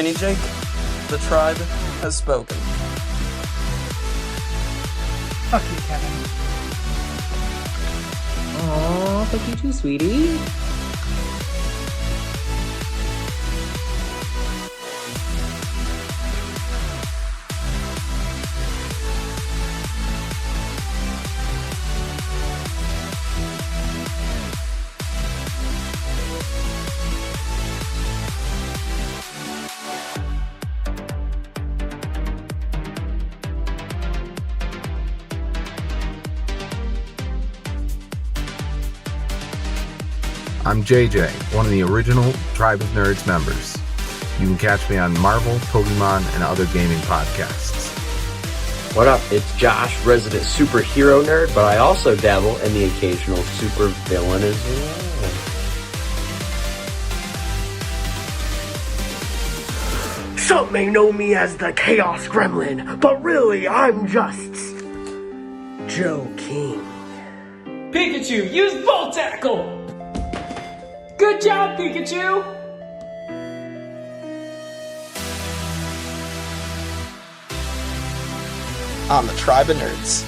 Mini Jake, the tribe has spoken. Fuck you, Kevin. Aw, fuck you too, sweetie. I'm JJ, one of the original Tribe of Nerds members. You can catch me on Marvel, Pokemon, and other gaming podcasts. What up? It's Josh, resident superhero nerd, but I also dabble in the occasional super villain as well. Some may know me as the Chaos Gremlin, but really I'm just Joe King. Pikachu, use Volt Tackle! Good job, Pikachu! On the Tribe of Nerds.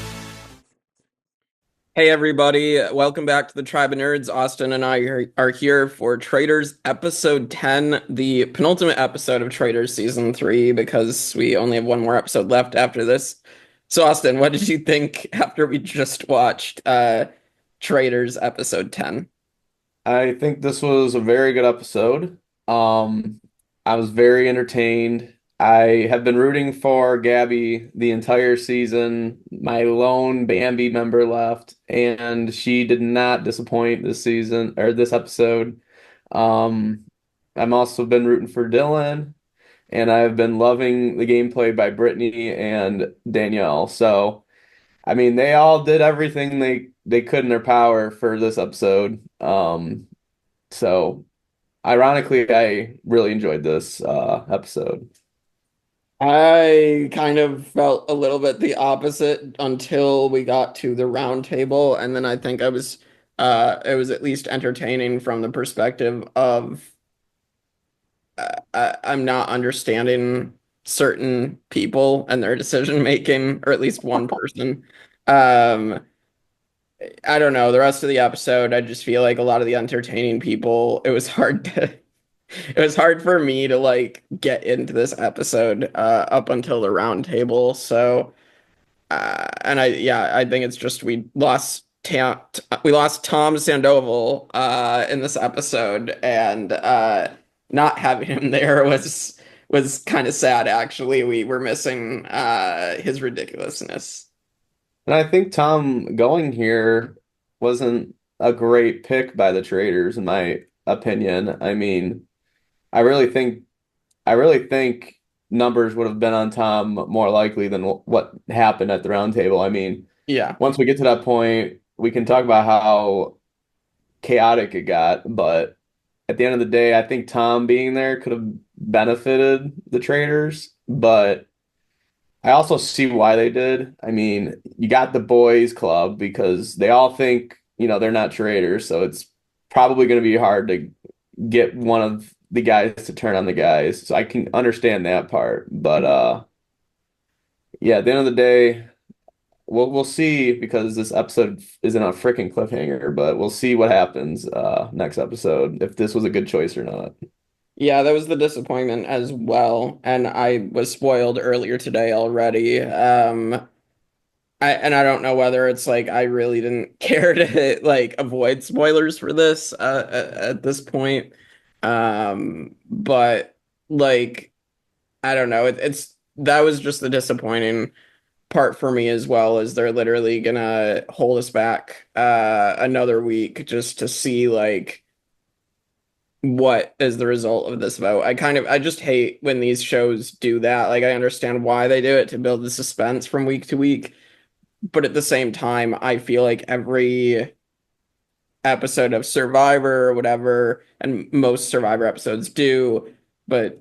Hey everybody, welcome back to the Tribe of Nerds. Austin and I are here for Traitors episode 10, the penultimate episode of Traitors season 3, because we only have one more episode left after this. So Austin, what did you think after we just watched Traitors episode 10? I think this was a very good episode. I was very entertained. I have been rooting for Gabby the entire season. My lone Bambi member left, and she did not disappoint this season or this episode. I'm also been rooting for Dylan, and I've been loving the gameplay by Brittany and Danielle. So, I mean, they all did everything they could in their power for this episode. So ironically, I really enjoyed this episode. I kind of felt a little bit the opposite until we got to the round table, and then I think it was at least entertaining from the perspective of I'm not understanding certain people and their decision making, or at least one person. I don't know. The rest of the episode, I just feel like a lot of the entertaining people, it was hard for me to like get into this episode up until the round table. So and I think it's just we lost Tom Sandoval in this episode, and not having him there was kind of sad actually. We were missing his ridiculousness. And I think Tom going here wasn't a great pick by the Traitors, in my opinion. I mean, I really think numbers would have been on Tom more likely than what happened at the round table. I mean, Yeah. once we get to that point, we can talk about how chaotic it got, but at the end of the day, I think Tom being there could have benefited the Traitors, but I also see why they did. I mean, you got the boys club because they all think, they're not traitors, so it's probably going to be hard to get one of the guys to turn on the guys. So I can understand that part. But yeah, at the end of the day, we'll see, because this episode isn't a freaking cliffhanger, but we'll see what happens next episode, if this was a good choice or not. Yeah, that was the disappointment as well, and I was spoiled earlier today already. I don't know whether it's like I really didn't care to like avoid spoilers for this at this point. But like I don't know, it's that was just the disappointing part for me as well, is they're literally gonna hold us back another week just to see like what is the result of this vote. I just hate when these shows do that. Like, I understand why they do it, to build the suspense from week to week, but at the same time, I feel like every episode of Survivor or whatever, and most Survivor episodes do, but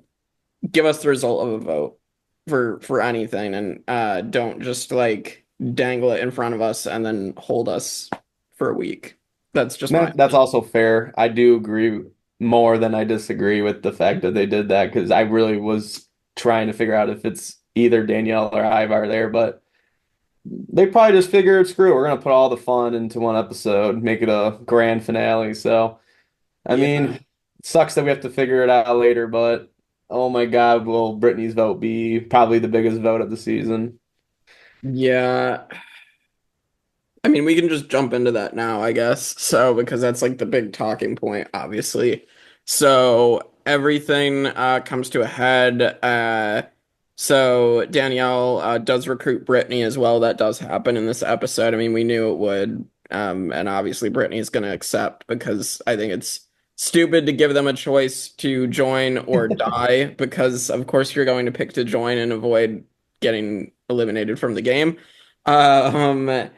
give us the result of a vote for anything, and don't just like dangle it in front of us and then hold us for a week. That's just That's also fair. I do agree more than I disagree with the fact that they did that because I really was trying to figure out if it's either Danielle or Ivar there, but they probably just figured, screw it, we're gonna put all the fun into one episode, make it a grand finale. So, I mean, Yeah. it sucks that we have to figure it out later, but oh my God, will Brittany's vote be probably the biggest vote of the season? Yeah. I mean, we can just jump into that now, I guess. So, because that's like the big talking point, obviously. So, everything comes to a head. So, Danielle does recruit Brittany as well. That does happen in this episode. I mean, we knew it would. And obviously, Brittany is going to accept because I think it's stupid to give them a choice to join or die, because, of course, you're going to pick to join and avoid getting eliminated from the game. Um,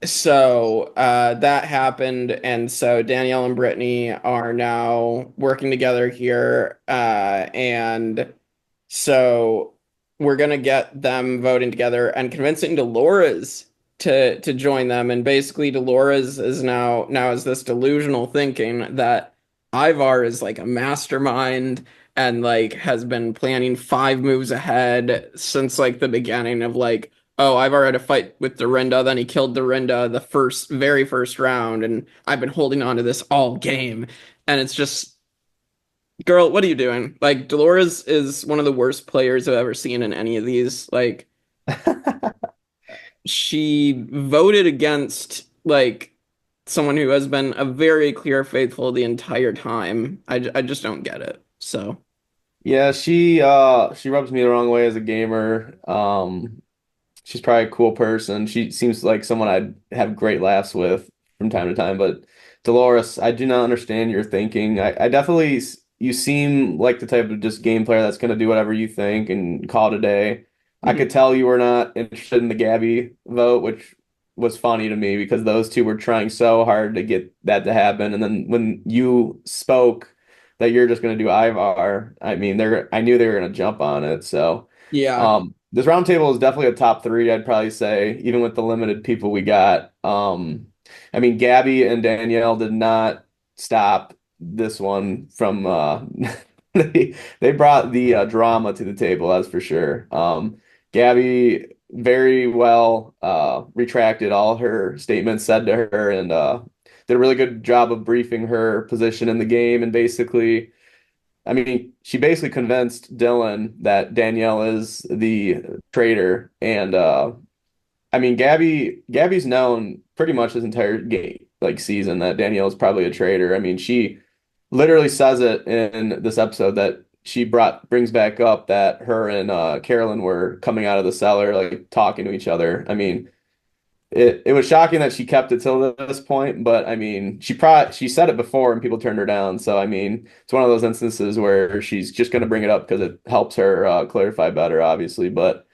so that happened, and so Danielle and Brittany are now working together here, and so we're gonna get them voting together and convincing Dolores to join them. And basically, Dolores is now is this delusional thinking that Ivar is like a mastermind and like has been planning 5 moves ahead since like the beginning of like, oh, Ivar had a fight with Dorinda, then he killed Dorinda the very first round, and I've been holding on to this all game. And it's just, girl, what are you doing? Like, Dolores is one of the worst players I've ever seen in any of these. Like, she voted against like someone who has been a very clear faithful the entire time. I just don't get it. So, Yeah, she rubs me the wrong way as a gamer. She's probably a cool person. She seems like someone I'd have great laughs with from time to time. But Dolores, I do not understand your thinking. I definitely, you seem like the type of just game player that's going to do whatever you think and call it a day. I mhm. could tell you were not interested in the Gabby vote, which was funny to me because those two were trying so hard to get that to happen. And then when you spoke that you're just going to do Ivar, I mean, I knew they were going to jump on it. So. Yeah. This roundtable is definitely a top three, I'd probably say, even with the limited people we got. I mean, Gabby and Danielle did not stop this one from they brought the drama to the table, that's for sure. Gabby very well retracted all her statements said to her and did a really good job of briefing her position in the game and basically I mean, she basically convinced Dylan that Danielle is the traitor, and I mean, Gabby's known pretty much this entire game, like season, that Danielle is probably a traitor. I mean, she literally says it in this episode that she brings back up that her and Carolyn were coming out of the cellar, like talking to each other. I mean. It was shocking that she kept it till this point, but I mean, she said it before and people turned her down. So I mean, it's one of those instances where she's just going to bring it up because it helps her clarify better, obviously. But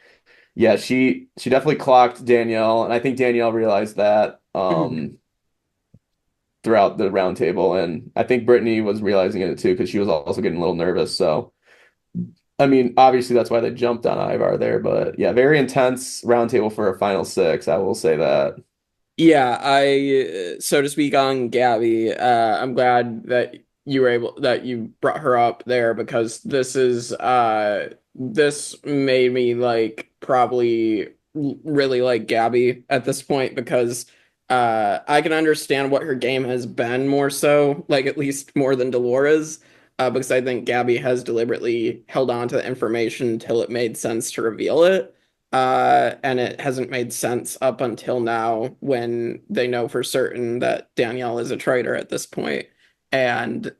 yeah, she definitely clocked Danielle, and I think Danielle realized that Mhm. throughout the roundtable, and I think Brittany was realizing it too because she was also getting a little nervous. So I mean, obviously that's why they jumped on Ivar there, but yeah, very intense roundtable for a final six. I will say that. Yeah, so to speak on Gabby, I'm glad that you brought her up there, because this made me like probably really like Gabby at this point, because I can understand what her game has been more so, like at least more than Dolores, because I think Gabby has deliberately held on to the information until it made sense to reveal it. And it hasn't made sense up until now when they know for certain that Danielle is a traitor at this point, and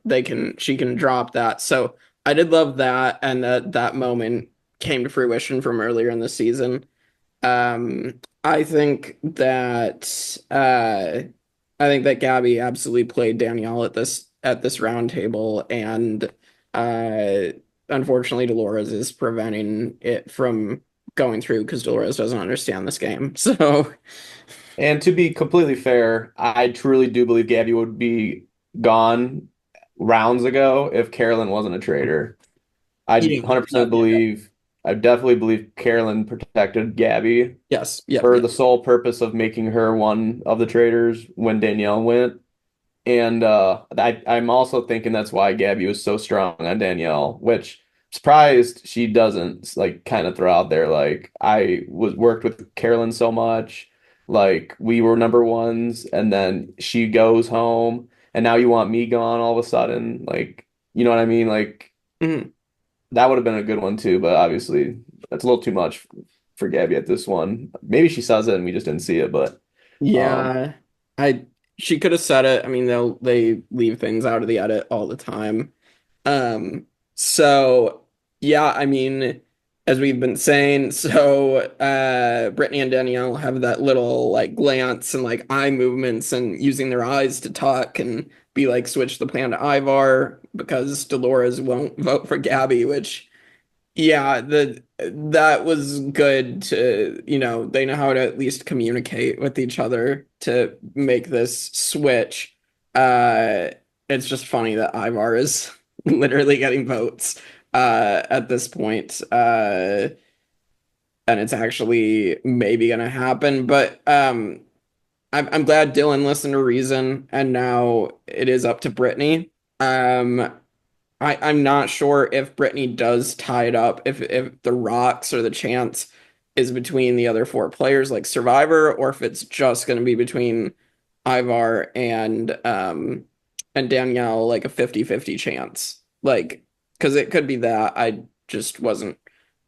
she can drop that. So I did love that, and that moment came to fruition from earlier in the season. I think that Gabby absolutely played Danielle at this round table, and uh, unfortunately, Dolores is preventing it from going through because Dolores doesn't understand this game. So, And to be completely fair, I truly do believe Gabby would be gone rounds ago if Carolyn wasn't a traitor. I yeah, 100% yeah, yeah. believe, I definitely believe Carolyn protected Gabby Yes, yep, for yep. the sole purpose of making her one of the traitors when Danielle went. And I'm also thinking that's why Gabby was so strong on Danielle, which surprised she doesn't like kind of throw out there like I was worked with Carolyn so much, like we were number ones, and then she goes home, and now you want me gone all of a sudden, like you know what I mean? Like Mhm. that would have been a good one too, but obviously that's a little too much for Gabby at this one. Maybe she says it and we just didn't see it, but um, Yeah, I she could have said it. I mean, they leave things out of the edit all the time. So yeah, I mean, as we've been saying, so Brittany and Danielle have that little like glance and like eye movements and using their eyes to talk and be like switch the plan to Ivar because Dolores won't vote for Gabby, which yeah, that was good to, they know how to at least communicate with each other to make this switch. Uh, it's just funny that Ivar is literally getting votes at this point. And it's actually maybe gonna happen. But I'm glad Dylan listened to reason, and now it is up to Brittany. Um, I'm not sure if Brittany does tie it up, if the rocks or the chance is between the other four players like Survivor, or if it's just going to be between Ivar and Danielle, like a 50-50 chance. Like, because it could be that. I just wasn't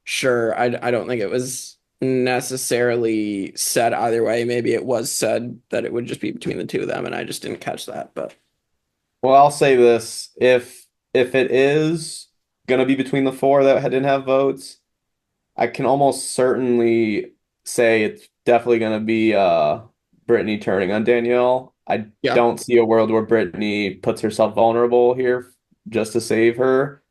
sure. I don't think it was necessarily said either way. Maybe it was said that it would just be between the two of them, and I just didn't catch that. But well, I'll say this. If it is gonna be between the four that didn't have votes, I can almost certainly say it's definitely gonna be Brittany turning on Danielle. I yeah. don't see a world where Brittany puts herself vulnerable here just to save her.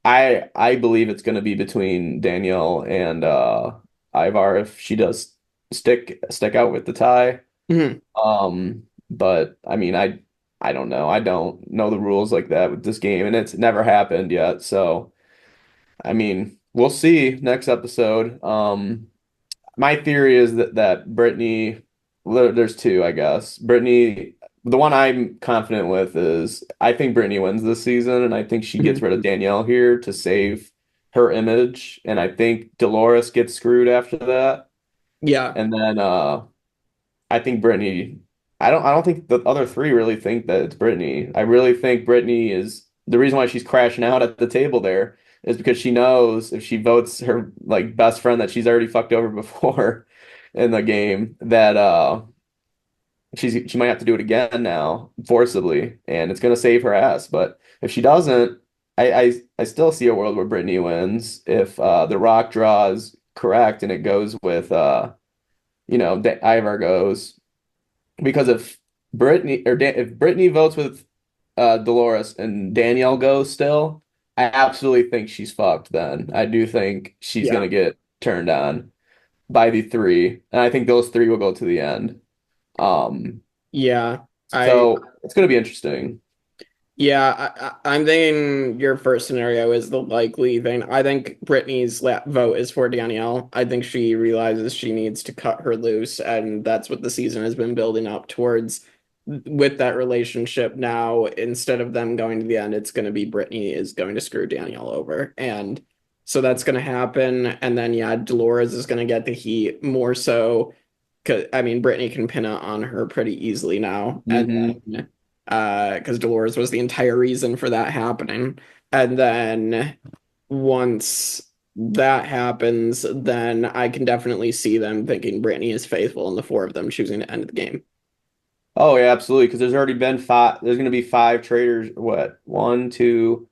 I believe it's gonna be between Danielle and Ivar if she does stick out with the tie. Mhm. But I mean, I don't know. I don't know the rules like that with this game, and it's never happened yet. So, I mean, we'll see next episode. My theory is that Brittany, there's two, I guess. Brittany, the one I'm confident with is I think Brittany wins this season, and I think she gets Mhm. rid of Danielle here to save her image, and I think Dolores gets screwed after that, Yeah. and then I think Brittany. I don't think the other three really think that it's Brittany. I really think Brittany is the reason why she's crashing out at the table there is because she knows if she votes her like best friend that she's already fucked over before in the game that she might have to do it again now forcibly and it's gonna save her ass. But if she doesn't, I still see a world where Brittany wins if the Rock draws correct and it goes with Ivar goes because if Brittany votes with Dolores and Danielle goes still, I absolutely think she's fucked then. I do think she's Yeah. gonna get turned on by the three, and I think those three will go to the end. Um, Yeah. I so it's gonna be interesting. I'm thinking your first scenario is the likely thing. I think Brittany's vote is for Danielle. I think she realizes she needs to cut her loose, and that's what the season has been building up towards with that relationship. Now, instead of them going to the end, it's going to be Brittany is going to screw Danielle over. And so that's going to happen. And then, yeah, Dolores is going to get the heat more so. Cause I mean, Brittany can pin it on her pretty easily now. And Hmm. then because Dolores was the entire reason for that happening. And then once that happens, then I can definitely see them thinking Brittany is faithful and the four of them choosing to end the game. Oh yeah, absolutely. Because there's already been five. There's gonna be five traders. What? One, two,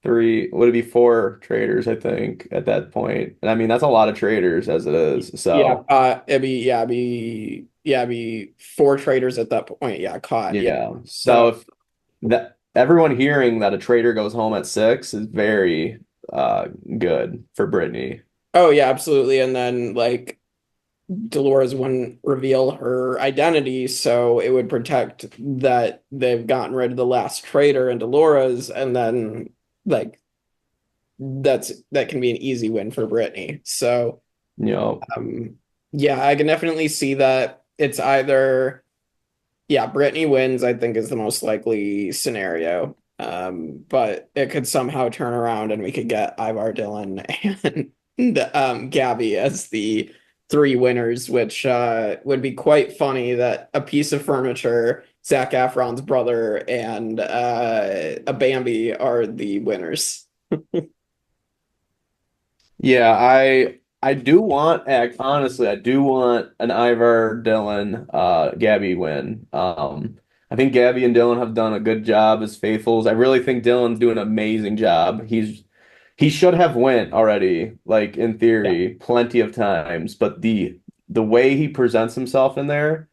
three. Would it be four traders? I think at that point. And I mean that's a lot of traders as it is. Yeah, So. it'd be four traders at that point. Yeah, caught. Yeah. Yeah. So So, if that everyone hearing that a trader goes home at 6 is very uh good for Brittany. oh yeah, absolutely. And then like Dolores wouldn't reveal her identity, so it would protect that they've gotten rid of the last traitor and Dolores, and then like that can be an easy win for Brittany. So You know, yeah, I can definitely see that it's either Yeah, Brittany wins, I think, is the most likely scenario. But it could somehow turn around and we could get Ivar Dillon and Gabby as the three winners, which would be quite funny that a piece of furniture, Zac Efron's brother, and a Bambi are the winners. Yeah, I do want honestly, I do want an Ivar Dylan Gabby win. I think Gabby and Dylan have done a good job as faithfuls. I really think Dylan's doing an amazing job. He should have went already, like in Yeah. theory, plenty of times, but the way he presents himself in there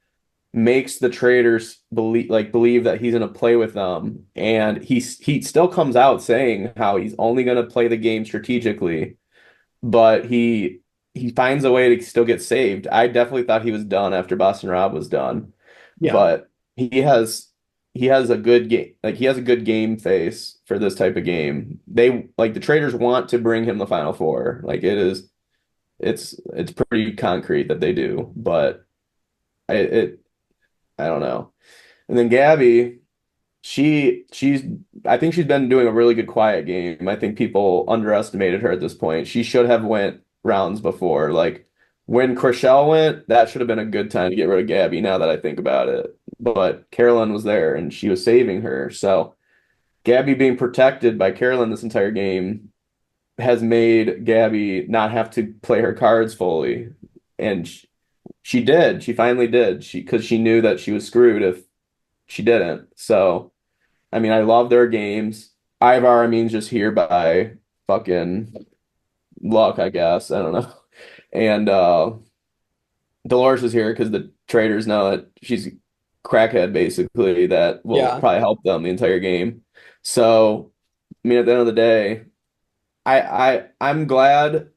makes the traders believe that he's gonna play with them. And he still comes out saying how he's only gonna play the game strategically, but he finds a way to still get saved. I definitely thought he was done after Boston Rob was done, Yeah. but he has a good game, like he has a good game face for this type of game. They like the traders want to bring him the Final Four. Like it's pretty concrete that they do, but it I don't know. And then Gabby, she's I think she's been doing a really good quiet game. I think people underestimated her at this point. She should have went rounds before. Like when Chriselle went, that should have been a good time to get rid of Gabby now that I think about it. But Carolyn was there and she was saving her. So Gabby being protected by Carolyn this entire game has made Gabby not have to play her cards fully. And she did. She finally did. Because she knew that she was screwed if she didn't. So I mean, I love their games. Ivar, I mean, just here by fucking luck, I guess. I don't know. And Dolores is here because the traders know that she's a crackhead, basically, that will Yeah. probably help them the entire game. So, I mean, at the end of the day, I'm glad.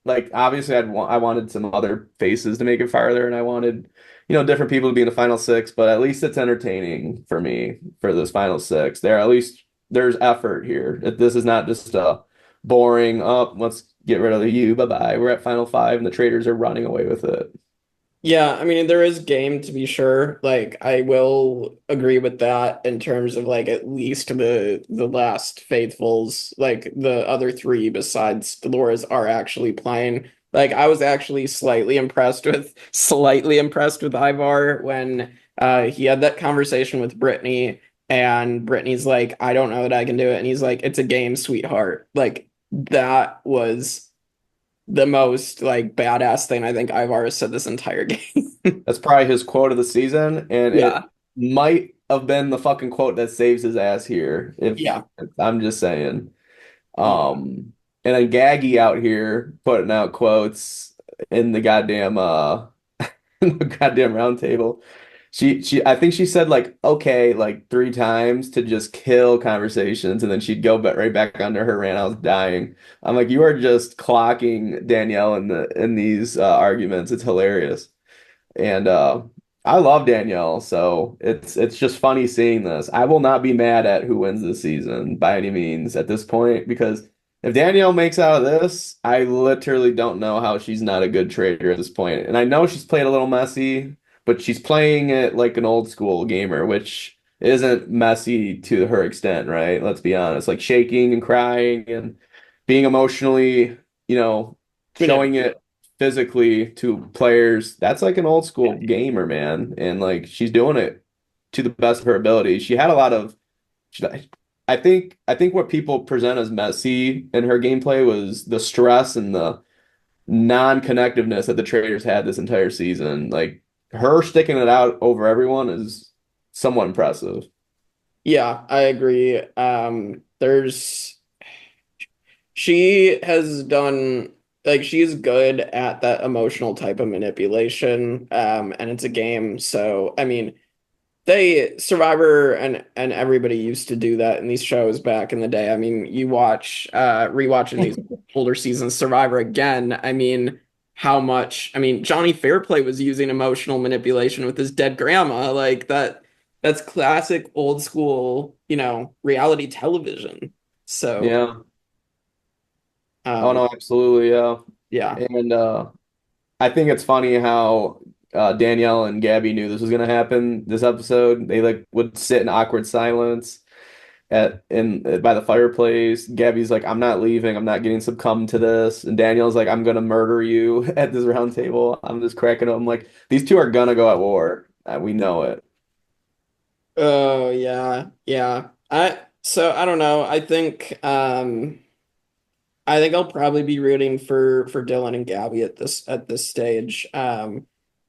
Like, obviously, I wanted some other faces to make it farther, and I wanted, different people to be in the final six. But at least it's entertaining for me for this final six. There, at least there's effort here. This is not just a boring. Oh, let's get rid of you. Bye bye. We're at final five, and the traders are running away with it. Yeah, I mean, there is game to be sure. Like, I will agree with that in terms of like at least the last faithfuls, like the other three besides Dolores are actually playing. Like, I was actually slightly impressed with Ivar when he had that conversation with Brittany, and Brittany's like, I don't know that I can do it, and he's like, it's a game, sweetheart. Like, that was the most like badass thing I think Ivar has said this entire game. That's probably his quote of the season, and it Yeah. might have been the fucking quote that saves his ass here. Yeah. If I'm just saying. Yeah. And then Gaggy out here putting out quotes in the goddamn in the goddamn round table. I think she said like okay like three times to just kill conversations, and then she'd go right back under her rant. I was dying. I'm like, you are just clocking Danielle in these arguments. It's hilarious. And I love Danielle, so it's just funny seeing this. I will not be mad at who wins this season by any means at this point, because if Danielle makes out of this, I literally don't know how she's not a good trader at this point. And I know she's played a little messy, but she's playing it like an old school gamer, which isn't messy to her extent, right? Let's be honest. Like shaking and crying and being emotionally, showing Manipulative. it physically to players. That's like an old school gamer, man. And like she's doing it to the best of her ability. She had a lot of she, I think what people present as messy in her gameplay was the stress and the non-connectiveness that the traders had this entire season. Like her sticking it out over everyone is somewhat impressive. Yeah, I agree. She has done like she's good at that emotional type of manipulation. And it's a game. So I mean, they Survivor and everybody used to do that in these shows back in the day. I mean, you watch rewatching these older seasons, Survivor again. I mean, how much? I mean, Johnny Fairplay was using emotional manipulation with his dead grandma. Like that's classic old school, reality television. So, Yeah. Oh um, no, absolutely, yeah. yeah. And I think it's funny how Danielle and Gabby knew this was gonna happen this episode. They like would sit in awkward silence by the fireplace. Gabby's like, I'm not leaving. I'm not getting succumbed to this. And Danielle's like, I'm gonna murder you at this round table. I'm just cracking up. I'm like, these two are gonna go at war. We know it. Oh yeah, yeah. I don't know. I think I'll probably be rooting for Dylan and Gabby at this stage.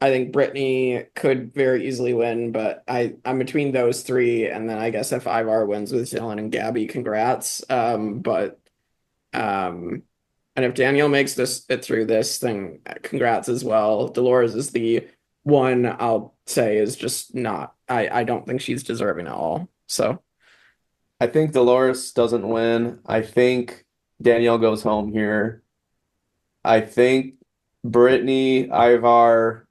I think Brittany could very easily win, but I'm between those three, and then I guess if Ivar wins with Dylan and Gabby, congrats. Um, and if Danielle makes it through this, then congrats as well. Dolores is the one I'll say is just not. I don't think she's deserving at all. So I think Dolores doesn't win. I think Danielle goes home here. I think Brittany, Ivar,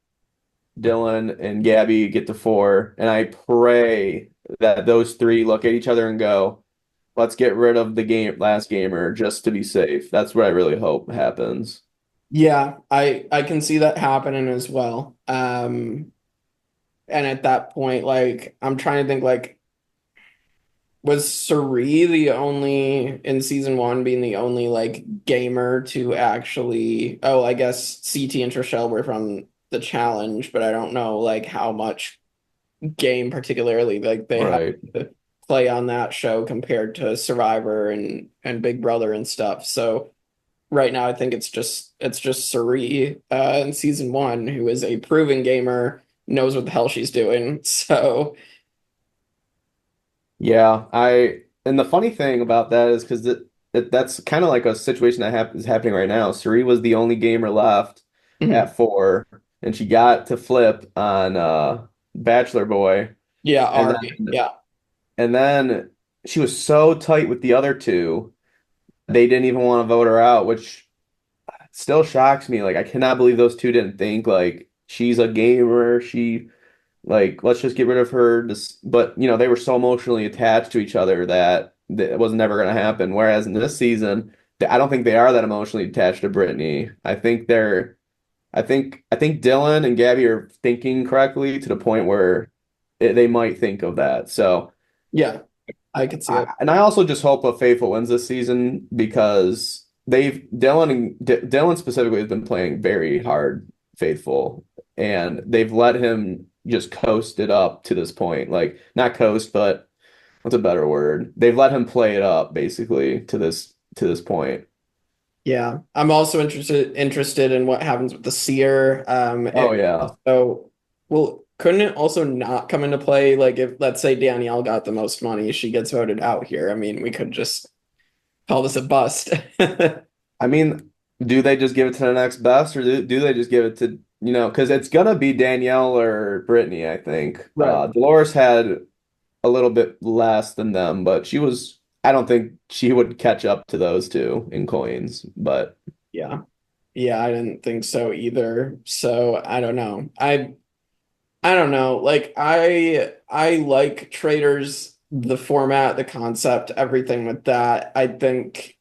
Dylan, and Gabby get to four, and I pray that those three look at each other and go, let's get rid of the last gamer just to be safe. That's what I really hope happens. yeah, I can see that happening as well. And at that point, like I'm trying to think, like was Suri the only in season one being the only like gamer to actually? Oh, I guess CT and Trishelle were from the challenge, but I don't know like how much game particularly like they have Right. to play on that show compared to Survivor and Big Brother and stuff. So right now I think it's just Suri in season one, who is a proven gamer, knows what the hell she's doing. So Yeah, and the funny thing about that is because that's kind of like a situation that is happening right now. Suri was the only gamer left mhm. at four, and she got to flip on Bachelor Boy, Yeah, and Ari. then Yeah. and then she was so tight with the other two, they didn't even want to vote her out, which still shocks me. Like I cannot believe those two didn't think like she's a gamer. She like let's just get rid of her. But they were so emotionally attached to each other that it was never going to happen. Whereas in this season, I don't think they are that emotionally attached to Brittany. I think they're. I think Dylan and Gabby are thinking correctly to the point where they might think of that. So. Yeah, I could see it. And I also just hope a Faithful wins this season because Dylan specifically has been playing very hard Faithful, and they've let him just coast it up to this point. Like not coast, but what's a better word? They've let him play it up basically to this point. Yeah. I'm also interested in what happens with the seer. Oh yeah. So well, couldn't it also not come into play? Like if let's say Danielle got the most money, she gets voted out here. I mean, we could just call this a bust. I mean, do they just give it to the next best, or do they just give it to, because it's gonna be Danielle or Brittany, I think. Right. Dolores had a little bit less than them, but I don't think she would catch up to those two in coins, but Yeah. Yeah, I didn't think so either. So I don't know. I don't know. Like I like Traitors, the format, the concept, everything with that. I think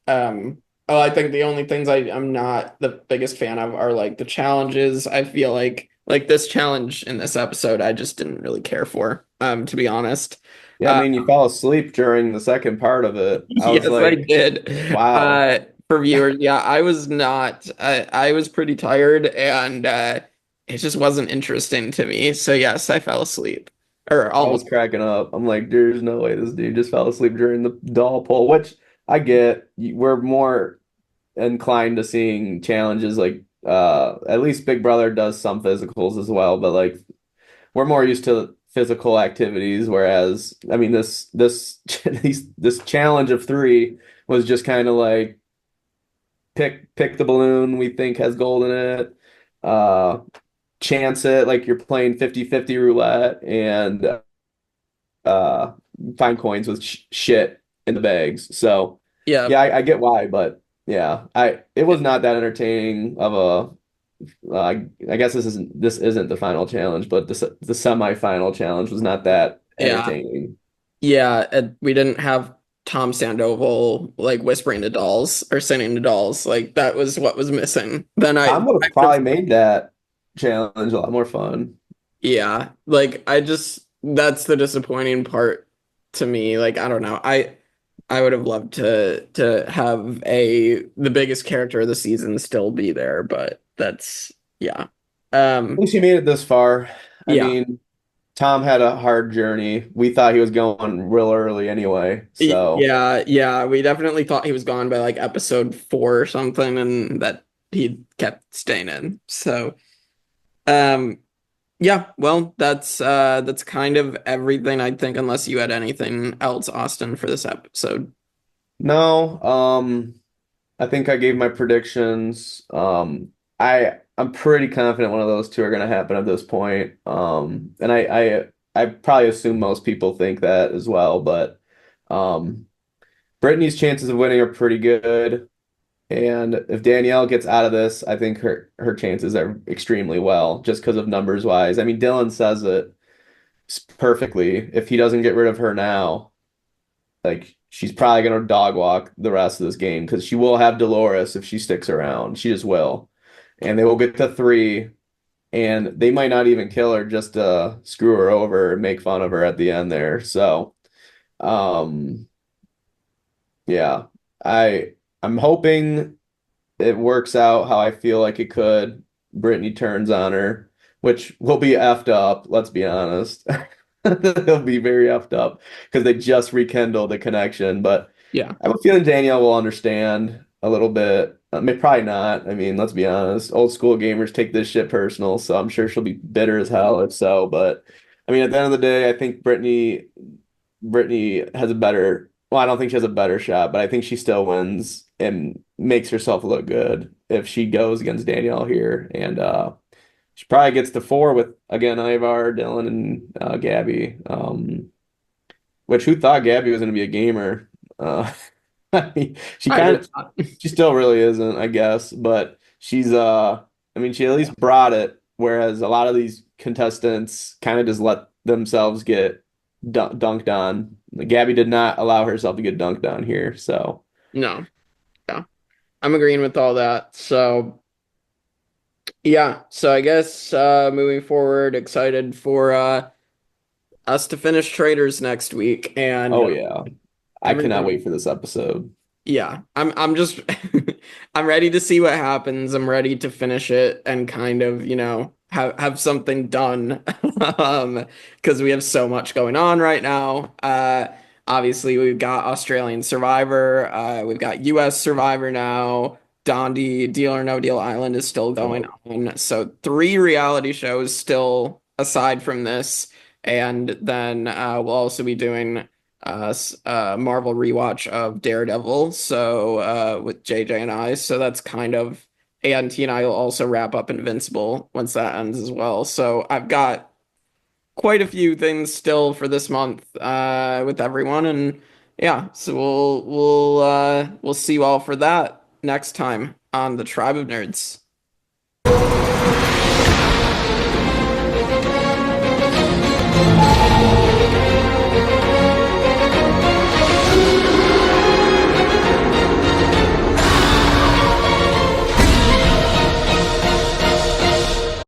the only things I'm not the biggest fan of are like the challenges. I feel like this challenge in this episode I just didn't really care for, to be honest. yeah, I Uh mean, you fell asleep during the second part of it. I was yes, I like, did. wow. For viewers, yeah, I was not I was pretty tired and it just wasn't interesting to me. So yes, I fell asleep. Or I was almost. cracking up. I'm like, there's no way this dude just fell asleep during the doll poll, which I get. We're more inclined to seeing challenges like at least Big Brother does some physicals as well, but like we're more used to physical activities, whereas I mean this challenge of three was just kind of like pick the balloon we think has gold in it. Uh chance it like you're playing 50-50 roulette and uh find coins with shit in the bags. So Yeah. yeah, I get why, but yeah, it was not that entertaining of I guess this isn't the final challenge, but the semi-final challenge was not that Yeah. entertaining. Yeah, we didn't have Tom Sandoval like whispering to dolls or singing to dolls. Like that was what was missing. Then Tom would I have probably made that challenge, a lot more fun. Yeah, like I just that's the disappointing part to me. Like I don't know. I would have loved to have a the biggest character of the season still be there, but that's yeah. At least he made it this far. I Yeah. mean, Tom had a hard journey. We thought he was going real early anyway. So, Yeah, yeah, we definitely thought he was gone by like episode 4 or something and that he kept staying in. So, um yeah, well, that's kind of everything I think unless you had anything else, Austin, for this episode. no, I think I gave my predictions. I'm pretty confident one of those two are going to happen at this point. And I probably assume most people think that as well, but um Brittany's chances of winning are pretty good. And if Danielle gets out of this, I think her chances are extremely well, just because of numbers wise. I mean, Dylan says it perfectly. If he doesn't get rid of her now, like she's probably gonna dog walk the rest of this game because she will have Dolores if she sticks around. She just will. And they will get to 3, and they might not even kill her just to screw her over and make fun of her at the end there. So, um, yeah, I'm hoping it works out how I feel like it could. Brittany turns on her, which will be effed up, let's be honest. They'll be very effed up because they just rekindled the connection. But Yeah. I have a feeling Danielle will understand a little bit. I mean, probably not. I mean, let's be honest. Old school gamers take this shit personal, so I'm sure she'll be bitter as hell if so. But I mean, at the end of the day, I think Brittany has a better. Well, I don't think she has a better shot, but I think she still wins and makes herself look good if she goes against Danielle here. And she probably gets to 4 with again Ivar, Dylan, and Gabby. Which who thought Gabby was going to be a gamer? I mean, she I kind did of not. she still really isn't, I guess, but she's I mean, she at least brought it, whereas a lot of these contestants kind of just let themselves get dunked on. Gabby did not allow herself to get dunked on here, so No. Yeah. I'm agreeing with all that. So, yeah. So I guess moving forward, excited for us to finish Traitors next week and oh yeah. I cannot everybody wait for this episode. yeah, I'm just I'm ready to see what happens. I'm ready to finish it and kind of, have something done. Because we have so much going on right now. Obviously we've got Australian Survivor, we've got US Survivor now. Dondi, Deal or No Deal Island is still going Oh, on. So 3 reality shows still aside from this. And then we'll also be doing Marvel rewatch of Daredevil. So with JJ and I, so that's kind of and T and I will also wrap up Invincible once that ends as well. So I've got quite a few things still for this month with everyone, and yeah, so we'll see you all for that next time on the Tribe of Nerds.